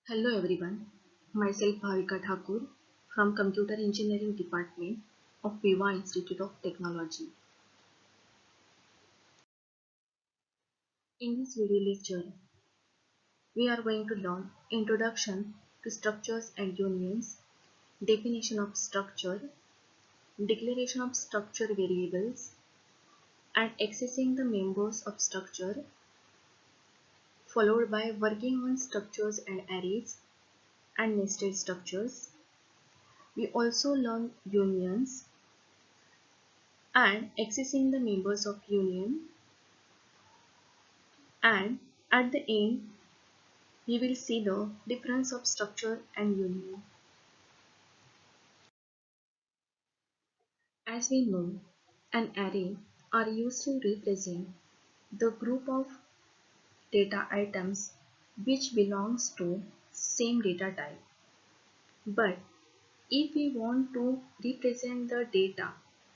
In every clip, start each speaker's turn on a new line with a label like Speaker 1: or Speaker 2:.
Speaker 1: Hello everyone, myself Bhavika Thakur from Computer Engineering Department of Viva Institute of Technology. In this video lecture, we are going to learn Introduction to Structures and Unions, Definition of Structure, Declaration of Structure Variables, and Accessing the Members of Structure, followed by Working on Structures and Arrays and Nested Structures. We also learn unions and accessing the members of union, and at the end we will see the difference of structure and union. As we know, an array are used to represent the group of data items which belongs to same data type. But if we want to represent the data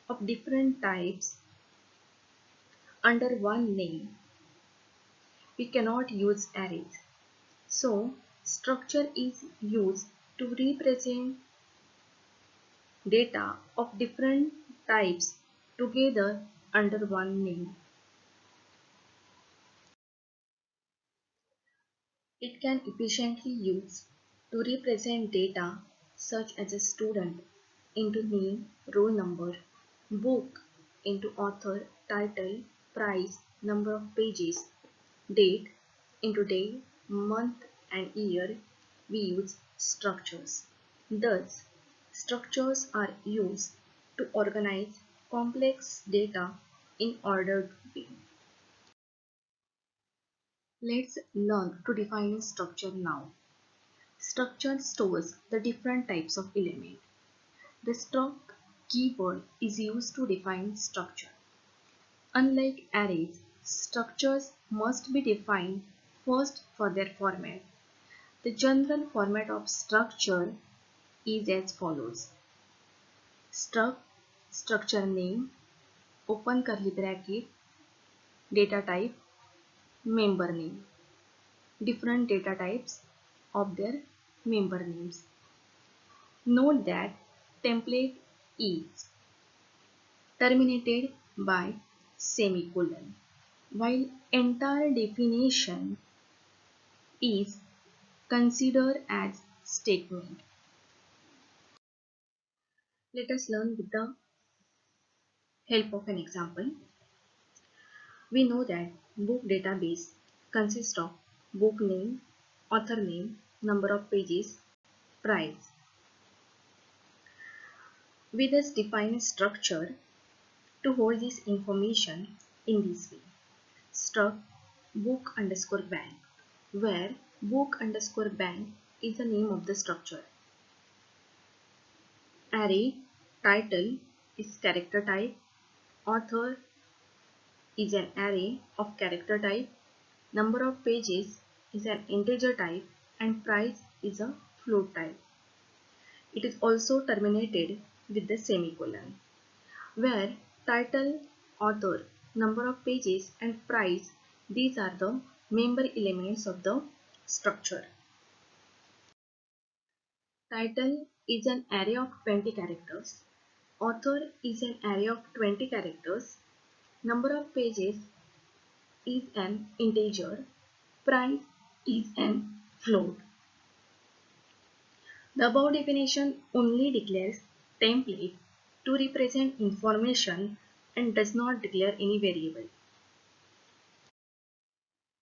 Speaker 1: of different types under one name, we cannot use arrays. So structure is used to represent data of different types together under one name. It can efficiently use to represent data such as a student into name, roll number, book into author, title, price, number of pages, date into day, month and year. We use structures. Thus, structures are used to organize complex data in ordered way. Let's learn to define a structure now. Structure stores the different types of element. The struct keyword is used to define structure. Unlike arrays, structures must be defined first for their format. The general format of structure is as follows. Struct, structure name, open curly bracket, data type, member name. Different data types of their member names. Note that template is terminated by semicolon, while entire definition is considered as statement. Let us learn with the help of an example. We know that book database consists of book name, author name, number of pages, price. We thus define a structure to hold this information in this way. Struct book underscore bank, where book underscore bank is the name of the structure. Array title is character type, author is an array of character type, number of pages is an integer type, and price is a float type. It is also terminated with the semicolon, where title, author, number of pages and price, these are the member elements of the structure. Title is an array of 20 characters. Author is an array of 20 characters. Number of pages is an integer. Price is an float. The above definition only declares template to represent information and does not declare any variable.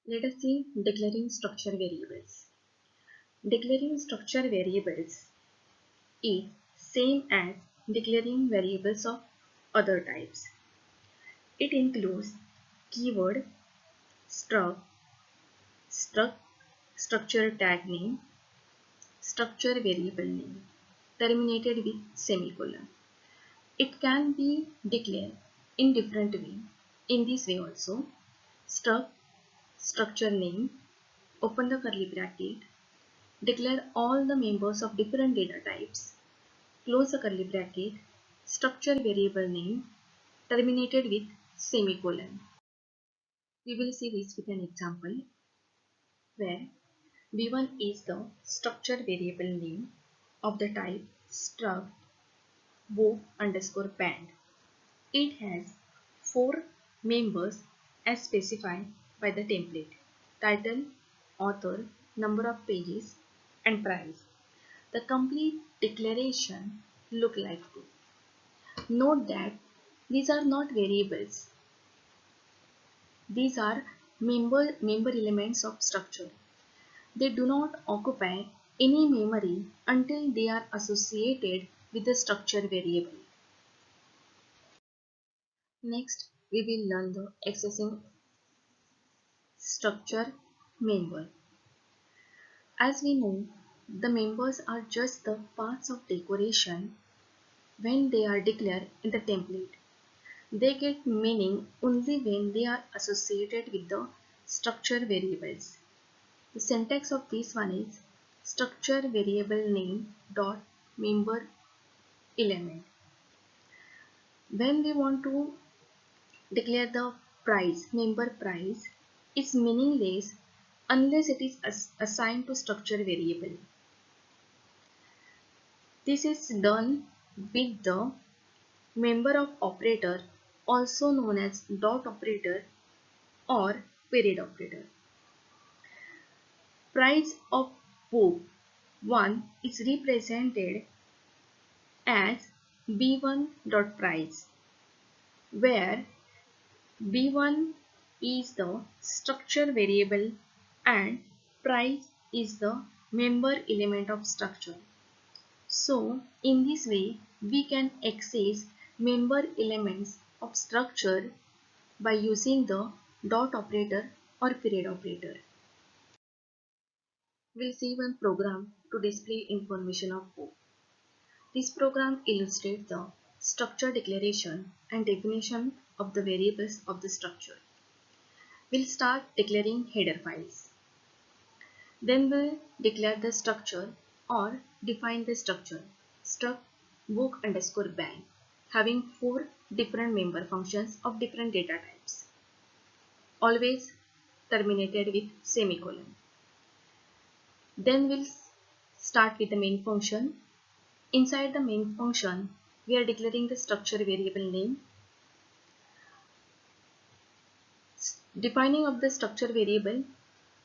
Speaker 1: Let us see declaring structure variables. Declaring structure variables is same as declaring variables of other types. It includes keyword, struct, struct, structure tag name, structure variable name, terminated with semicolon. It can be declared in different way. In this way also, struct, structure name, open the curly bracket, declare all the members of different data types, close the curly bracket, structure variable name, terminated with semicolon. We will see this with an example where B1 is the structure variable name of the type struct book underscore band. It has four members as specified by the template: title, author, number of pages, and price. The complete declaration look like this. Note that these are not variables. These are member elements of structure. They do not occupy any memory until they are associated with the structure variable. Next, we will learn the accessing structure member. As we know, the members are just the parts of decoration when they are declared in the template. They get meaning only when they are associated with the structure variables. The syntax of this one is structure variable name dot member element. When we want to declare the price, member price, is meaningless unless it is assigned to structure variable. This is done with the member of operator, also known as dot operator or period operator. Price of book 1 is represented as b1.price, where b1 is the structure variable and price is the member element of structure. So, in this way, we can access member elements of structure by using the dot operator or period operator. We'll see one program to display information of book. This program illustrates the structure declaration and definition of the variables of the structure. We'll start declaring header files. Then we'll declare the structure or define the structure. Struct book underscore bank, having four different member functions of different data types, always terminated with semicolon. Then we'll start with the main function. Inside the main function, we are declaring the structure variable name. Defining of the structure variable,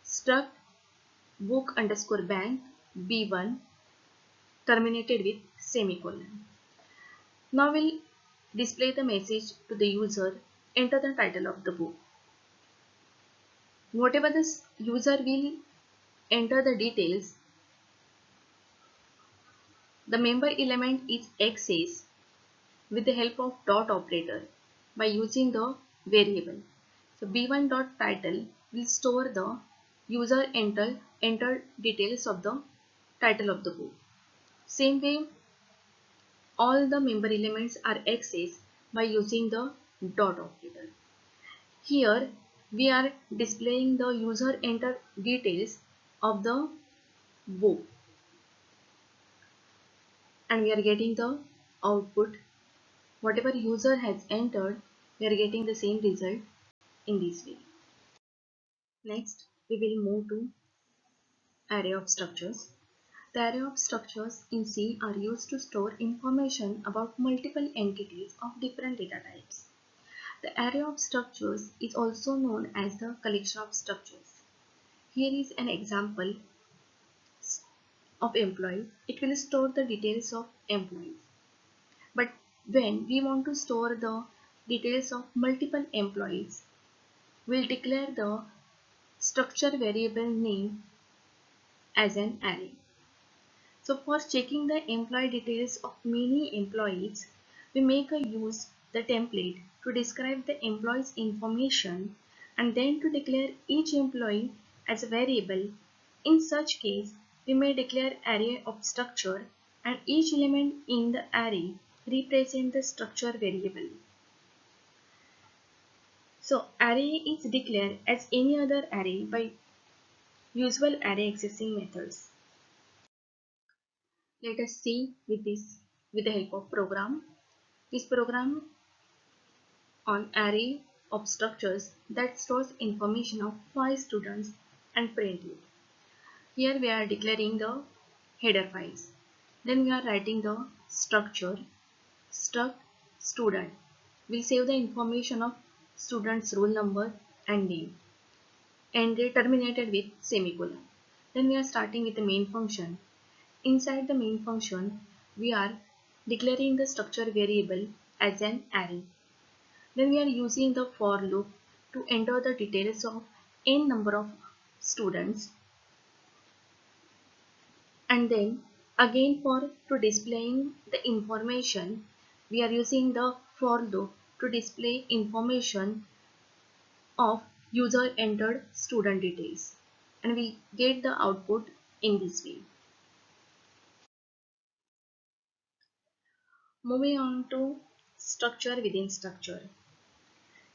Speaker 1: struct book underscore bank b1 terminated with semicolon. Now we'll display the message to the user, enter the title of the book. Whatever the user will enter the details, the member element is accessed with the help of dot operator by using the variable. So b1.title will store the user entered details of the title of the book. Same way, all the member elements are accessed by using the dot operator. Here we are displaying the user entered details of the book and we are getting the output. Whatever user has entered, we are getting the same result in this way. Next, we will move to array of structures. The array of structures in C are used to store information about multiple entities of different data types. The array of structures is also known as the collection of structures. Here is an example of employees. It will store the details of employees. But when we want to store the details of multiple employees, we'll declare the structure variable name as an array. So for checking the employee details of many employees, we make a use the template to describe the employee's information and then to declare each employee as a variable. In such case, we may declare array of structure and each element in the array represent the structure variable. So array is declared as any other array by usual array accessing methods. Let us see with the help of program. This program on array of structures that stores information of 5 students and print it. Here we are declaring the header files. Then we are writing the structure struct student. We'll save the information of student's roll number and name and they terminated with semicolon. Then we are starting with the main function. Inside the main function, we are declaring the structure variable as an array. Then we are using the for loop to enter the details of n number of students, and then again for to displaying the information, we are using the for loop to display information of user entered student details, and we get the output in this way. Moving on to structure within structure.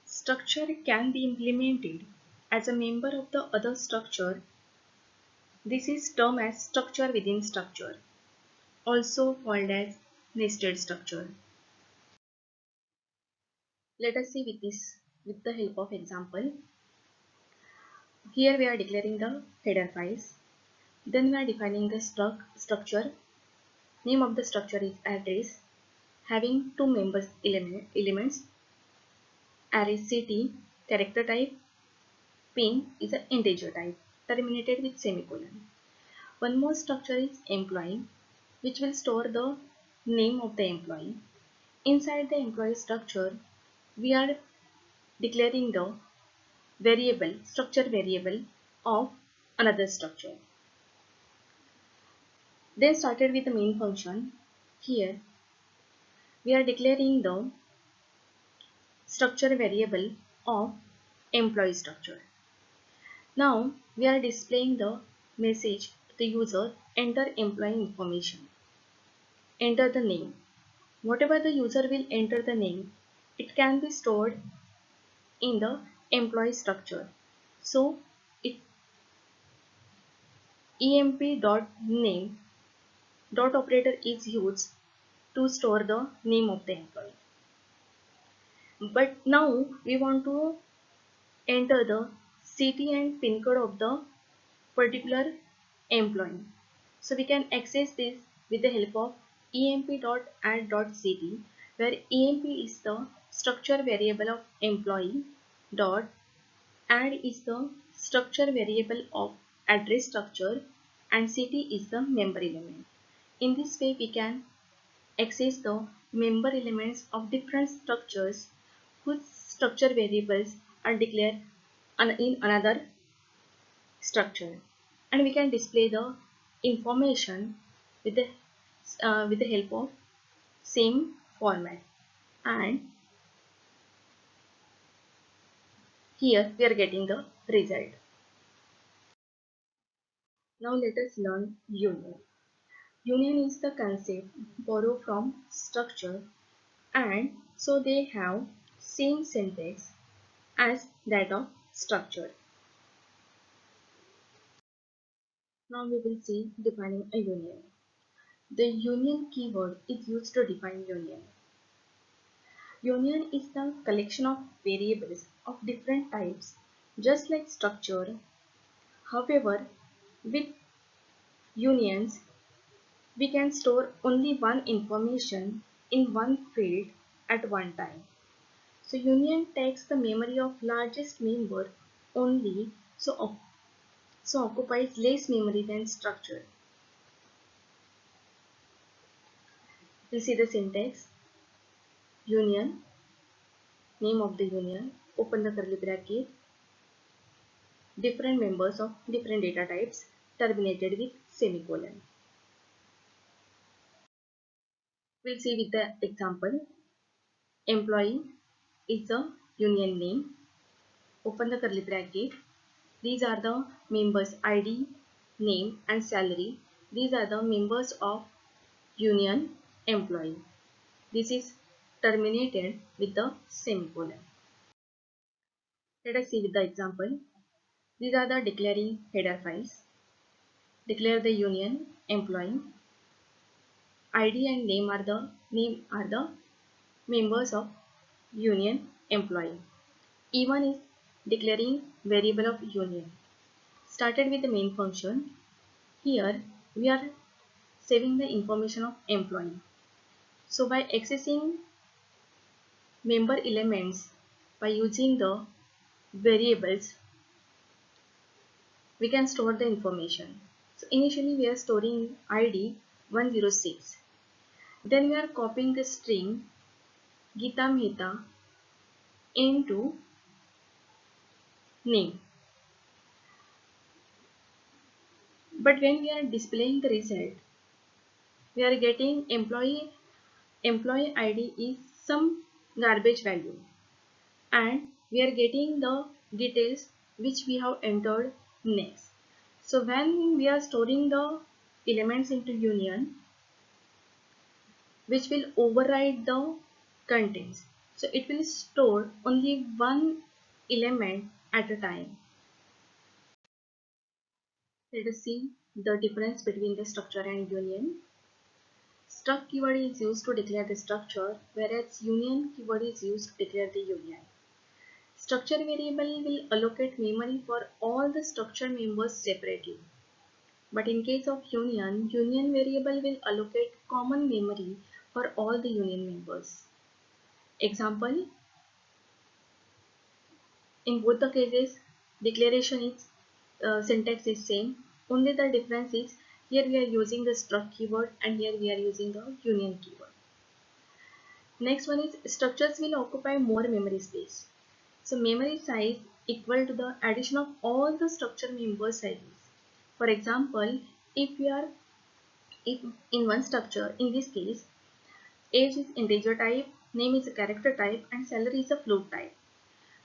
Speaker 1: Structure can be implemented as a member of the other structure. This is termed as structure within structure, also called as nested structure. Let us see with the help of example. Here we are declaring the header files. Then we are defining the structure. Name of the structure is address, having two elements, array ct, character type, pin is an integer type, terminated with semicolon. One more structure is employee, which will store the name of the employee. Inside the employee structure, we are declaring the structure variable of another structure. Then started with the main function. Here we are declaring the structure variable of employee structure. Now we are displaying the message to the user, enter employee information, enter the name. Whatever the user will enter the name, it can be stored in the employee structure. So it emp.name dot operator is used to store the name of the employee. But now we want to enter the city and pin code of the particular employee. So we can access this with the help of emp.add.ct, where emp is the structure variable of employee dot add is the structure variable of address structure and ct is the member element. In this way we can access the member elements of different structures whose structure variables are declared in another structure, and we can display the information with the help of same format. And here we are getting the result. Now let us learn union. Union is the concept borrowed from structure, and so they have same syntax as that of structure. Now we will see defining a union. The union keyword is used to define union. Union is the collection of variables of different types, just like structure. However, with unions, we can store only one information in one field at one time. So union takes the memory of largest member only, so occupies less memory than structure. We see the syntax. Union, name of the union, open the curly bracket, different members of different data types, terminated with semicolon. We'll see with the example. Employee is the union name, open the curly bracket. These are the members ID, name and salary. These are the members of union employee. This is terminated with the semicolon. Let us see with the example. These are the declaring header files. Declare the union employee. ID and name are the members of union employee. E1 is declaring variable of union. Started with the main function. Here we are saving the information of employee. So by accessing member elements by using the variables, we can store the information. So initially we are storing ID 106. Then we are copying the string Geeta Mehta into name. But when we are displaying the result, we are getting employee ID is some garbage value, and we are getting the details which we have entered next. So when we are storing the elements into union, which will override the contents, so it will store only one element at a time. Let us see the difference between the structure and union. Struct keyword is used to declare the structure, whereas union keyword is used to declare the union. Structure variable will allocate memory for all the structure members separately. But in case of union, union variable will allocate common memory for all the union members. Example, in both the cases, declaration is syntax is same. Only the difference is here we are using the struct keyword and here we are using the union keyword. Next one is structures will occupy more memory space. So memory size equal to the addition of all the structure member sizes. For example, if in one structure, in this case, age is integer type, name is a character type, and salary is a float type.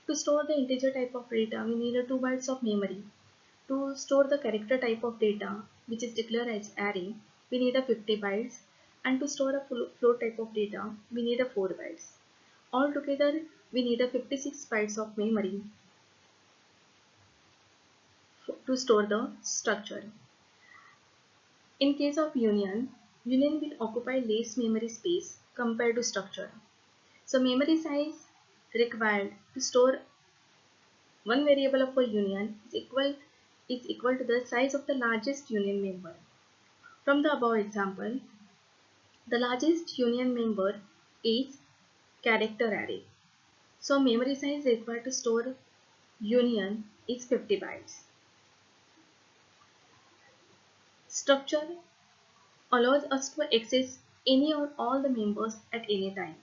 Speaker 1: To store the integer type of data, we need a 2 bytes of memory. To store the character type of data, which is declared as array, we need a 50 bytes. And to store a float type of data, we need a 4 bytes. Altogether, we need a 56 bytes of memory to store the structure. In case of union, union will occupy less memory space compared to structure. So memory size required to store one variable of a union is equal to the size of the largest union member. From the above example, the largest union member is character array. So memory size required to store union is 50 bytes. Structure allows us to access any or all the members at any time.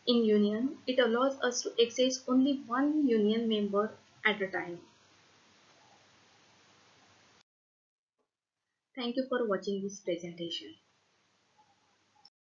Speaker 1: In union, it allows us to access only one union member at a time. Thank you for watching this presentation.